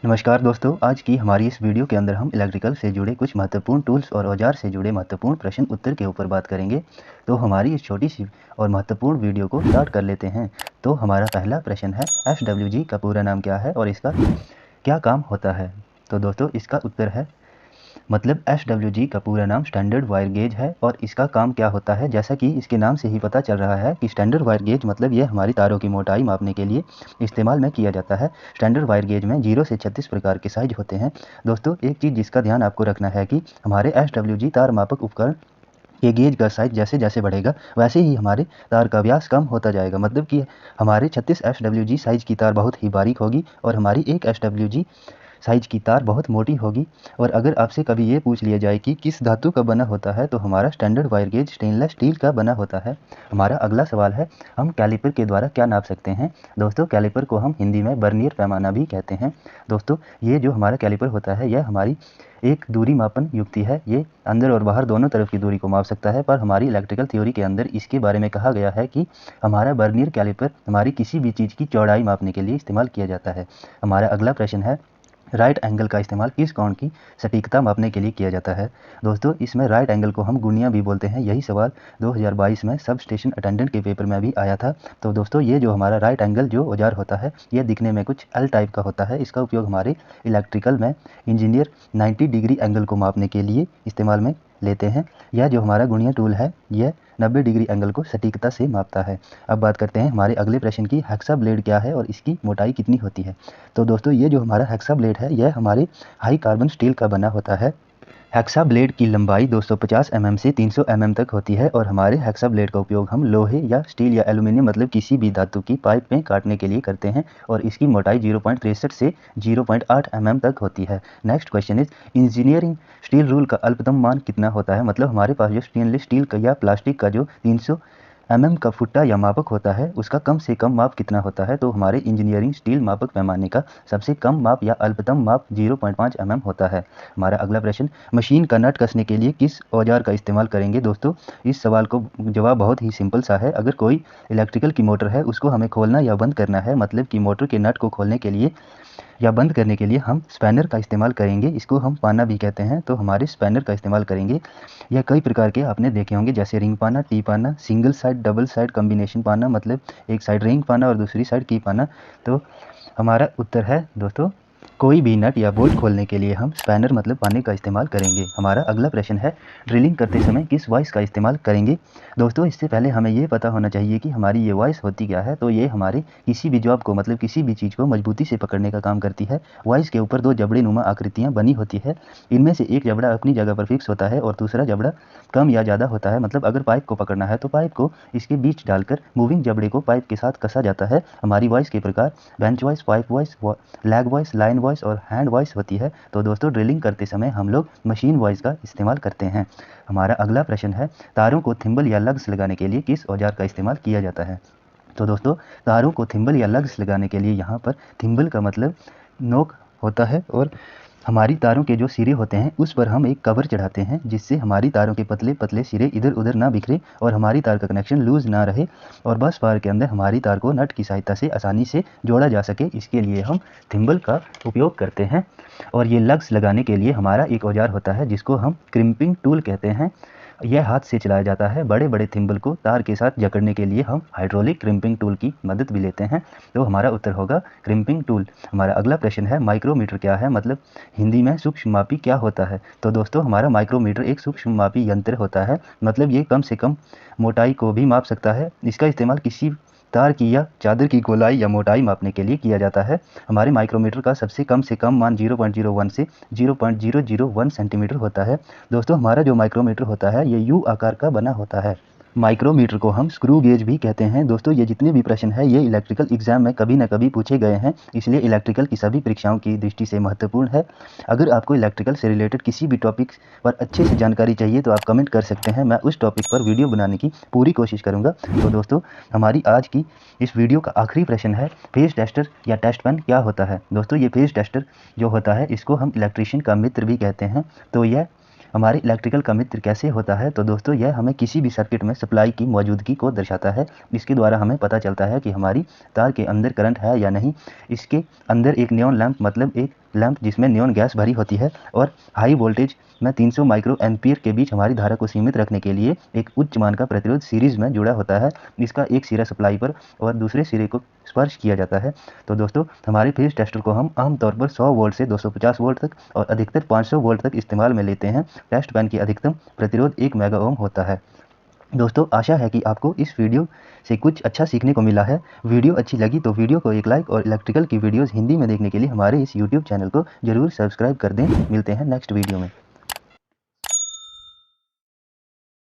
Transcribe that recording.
नमस्कार दोस्तों, आज की हमारी इस वीडियो के अंदर हम इलेक्ट्रिकल से जुड़े कुछ महत्वपूर्ण टूल्स और औजार से जुड़े महत्वपूर्ण प्रश्न उत्तर के ऊपर बात करेंगे। तो हमारी इस छोटी सी और महत्वपूर्ण वीडियो को स्टार्ट कर लेते हैं। तो हमारा पहला प्रश्न है, एसडब्ल्यूजी का पूरा नाम क्या है और इसका क्या काम होता है। तो दोस्तों इसका उत्तर है, मतलब एसडब्ल्यूजी का पूरा नाम स्टैंडर्ड वायर गेज है और इसका काम क्या होता है, जैसा कि इसके नाम से ही पता चल रहा है कि स्टैंडर्ड वायर गेज मतलब ये हमारी तारों की मोटाई मापने के लिए इस्तेमाल में किया जाता है। स्टैंडर्ड वायर गेज में 0 से 36 प्रकार के साइज होते हैं। दोस्तों एक चीज़ जिसका ध्यान आपको रखना है कि हमारे एसडब्ल्यूजी तार मापक उपकरण ये गेज का साइज जैसे जैसे बढ़ेगा वैसे ही हमारे तार का व्यास कम होता जाएगा। मतलब कि हमारे 36 एसडब्ल्यूजी साइज की तार बहुत ही बारीक होगी और हमारी 1 एसडब्ल्यूजी साइज की तार बहुत मोटी होगी। और अगर आपसे कभी ये पूछ लिया जाए कि किस धातु का बना होता है, तो हमारा standard wire gauge stainless steel का बना होता है। हमारा अगला सवाल है, हम कैलिपर के द्वारा क्या नाप सकते हैं। दोस्तों कैलिपर को हम हिंदी में बर्नियर पैमाना भी कहते हैं। दोस्तों ये जो हमारा कैलिपर होता है यह हमारी एक दूरी मापन युक्ति है। ये अंदर और बाहर दोनों तरफ की दूरी को माप सकता है, पर हमारी इलेक्ट्रिकल थ्योरी के अंदर इसके बारे में कहा गया है कि हमारा बर्नियर कैलिपर हमारी किसी भी चीज़ की चौड़ाई मापने के लिए इस्तेमाल किया जाता है। हमारा अगला प्रश्न है, राइट एंगल का इस्तेमाल किस कोण की सटीकता मापने के लिए किया जाता है। दोस्तों इसमें राइट एंगल को हम गुणिया भी बोलते हैं। यही सवाल 2022 में सब स्टेशन अटेंडेंट के पेपर में भी आया था। तो दोस्तों ये जो हमारा राइट एंगल जो औजार होता है ये दिखने में कुछ एल टाइप का होता है। इसका उपयोग हमारे इलेक्ट्रिकल में इंजीनियर 90 डिग्री एंगल को मापने के लिए इस्तेमाल में लेते हैं। यह जो हमारा गुणिया टूल है यह 90 डिग्री एंगल को सटीकता से मापता है। अब बात करते हैं हमारे अगले प्रश्न की, हेक्सा ब्लेड क्या है और इसकी मोटाई कितनी होती है। तो दोस्तों ये जो हमारा हेक्सा ब्लेड है यह हमारे हाई कार्बन स्टील का बना होता है। हेक्सा ब्लेड की लंबाई 250 mm से 300 mm तक होती है और हमारे हेक्सा ब्लेड का उपयोग हम लोहे या स्टील या एल्यूमिनियम मतलब किसी भी धातु की पाइप में काटने के लिए करते हैं और इसकी मोटाई 0.63 से 0.8 mm तक होती है। Next question is, engineering steel rule का अल्पतम मान कितना होता है। मतलब हमारे पास जो स्टेनलेस स्टील का या प्लास्टिक का जो 300 का फुट्टा या मापक होता है उसका कम से कम माप कितना होता है। तो हमारे इंजीनियरिंग स्टील मापक पैमाने का सबसे कम माप या अल्पतम माप 0.5 होता है। हमारा अगला प्रश्न, मशीन का नट कसने के लिए किस औजार का इस्तेमाल करेंगे। दोस्तों इस सवाल को जवाब बहुत ही सिंपल सा है। अगर कोई इलेक्ट्रिकल की मोटर है उसको हमें खोलना या बंद करना है, मतलब कि मोटर के नट को खोलने के लिए या बंद करने के लिए हम स्पैनर का इस्तेमाल करेंगे। इसको हम पाना भी कहते हैं। तो हमारे स्पैनर का इस्तेमाल करेंगे। यह कई प्रकार के आपने देखे होंगे, जैसे रिंग पाना, टी पाना, single side, double side, combination पाना, मतलब एक साइड रिंग पाना और दूसरी साइड की पाना। तो हमारा उत्तर है दोस्तों, कोई भी नट या बोल्ट खोलने के लिए हम स्पैनर मतलब पाने का इस्तेमाल करेंगे। हमारा अगला प्रश्न है, ड्रिलिंग करते समय किस वॉइस का इस्तेमाल करेंगे। दोस्तों इससे पहले हमें ये पता होना चाहिए कि हमारी ये वॉइस होती क्या है। तो ये हमारे किसी भी जॉब को मतलब किसी भी चीज़ को मजबूती से पकड़ने का काम करती है। वॉइस के ऊपर दो जबड़े नुमा आकृतियाँ बनी होती है। इनमें से एक जबड़ा अपनी जगह पर फिक्स होता है और दूसरा जबड़ा कम या ज़्यादा होता है। मतलब अगर पाइप को पकड़ना है तो पाइप को इसके बीच डालकर मूविंग जबड़े को पाइप के साथ कसा जाता है। हमारी वॉइस के प्रकार bench voice, pipe voice, lag voice, line voice और हैंड वॉइस होती है। तो दोस्तों ड्रिलिंग करते समय हम लोग मशीन वॉइस का इस्तेमाल करते हैं। हमारा अगला प्रश्न है, तारों को थिम्बल या लग्स लगाने के लिए किस औजार का इस्तेमाल किया जाता है। तो दोस्तों तारों को थिम्बल या लग्स लगाने के लिए यहाँ पर थिम्बल का मतलब नोक होता है और हमारी तारों के जो सिरे होते हैं उस पर हम एक कवर चढ़ाते हैं, जिससे हमारी तारों के पतले पतले सिरे इधर उधर ना बिखरे और हमारी तार का कनेक्शन लूज ना रहे और बस बार के अंदर हमारी तार को नट की सहायता से आसानी से जोड़ा जा सके। इसके लिए हम थिम्बल का उपयोग करते हैं। और ये लग्स लगाने के लिए हमारा एक औजार होता है जिसको हम क्रिम्पिंग टूल कहते हैं। यह हाथ से चलाया जाता है। बड़े बड़े थिम्बल को तार के साथ जकड़ने के लिए हम हाइड्रोलिक क्रिम्पिंग टूल की मदद भी लेते हैं। तो हमारा उत्तर होगा क्रिम्पिंग टूल। हमारा अगला प्रश्न है, माइक्रोमीटर क्या है, मतलब हिंदी में सूक्ष्म मापी क्या होता है। तो दोस्तों हमारा माइक्रोमीटर एक सूक्ष्म मापी यंत्र होता है। मतलब ये कम से कम मोटाई को भी माप सकता है। इसका इस्तेमाल किसी तार की या चादर की गोलाई या मोटाई मापने के लिए किया जाता है। हमारे माइक्रोमीटर का सबसे कम से कम मान 0.01 से 0.001 सेंटीमीटर होता है। दोस्तों हमारा जो माइक्रोमीटर होता है ये यू आकार का बना होता है। माइक्रोमीटर को हम स्क्रू गेज भी कहते हैं। दोस्तों ये जितने भी प्रश्न हैं ये इलेक्ट्रिकल एग्जाम में कभी न कभी पूछे गए हैं, इसलिए इलेक्ट्रिकल की सभी परीक्षाओं की दृष्टि से महत्वपूर्ण है। अगर आपको इलेक्ट्रिकल से रिलेटेड किसी भी टॉपिक पर अच्छे से जानकारी चाहिए तो आप कमेंट कर सकते हैं। मैं उस टॉपिक पर वीडियो बनाने की पूरी कोशिश करूँगा। तो दोस्तों हमारी आज की इस वीडियो का आखिरी प्रश्न है, फेज टेस्टर या टेस्ट पेन क्या होता है। दोस्तों ये फेज टेस्टर जो होता है इसको हम इलेक्ट्रीशियन का मित्र भी कहते हैं। तो यह हमारे इलेक्ट्रिकल का मित्र कैसे होता है, तो दोस्तों यह हमें किसी भी सर्किट में सप्लाई की मौजूदगी को दर्शाता है। इसके द्वारा हमें पता चलता है कि हमारी तार के अंदर करंट है या नहीं। इसके अंदर एक नियॉन लैंप मतलब एक लैंप जिसमें नियॉन गैस भरी होती है और हाई वोल्टेज में 300 माइक्रो एम्पीयर के बीच हमारी धारा को सीमित रखने के लिए एक उच्च मान का प्रतिरोध सीरीज में जुड़ा होता है। इसका एक सिरा सप्लाई पर और दूसरे सिरे को स्पर्श किया जाता है। तो दोस्तों हमारे फेज टेस्टर को हम आमतौर पर 100 वोल्ट से 250 वोल्ट तक और अधिकतर 500 वोल्ट तक इस्तेमाल में लेते हैं। टेस्ट पैन की अधिकतम प्रतिरोध 1 मेगा ओम होता है। दोस्तों आशा है कि आपको इस वीडियो से कुछ अच्छा सीखने को मिला है। वीडियो अच्छी लगी तो वीडियो को एक लाइक और इलेक्ट्रिकल की वीडियोस हिंदी में देखने के लिए हमारे इस यूट्यूब चैनल को जरूर सब्सक्राइब कर दें। मिलते हैं नेक्स्ट वीडियो में।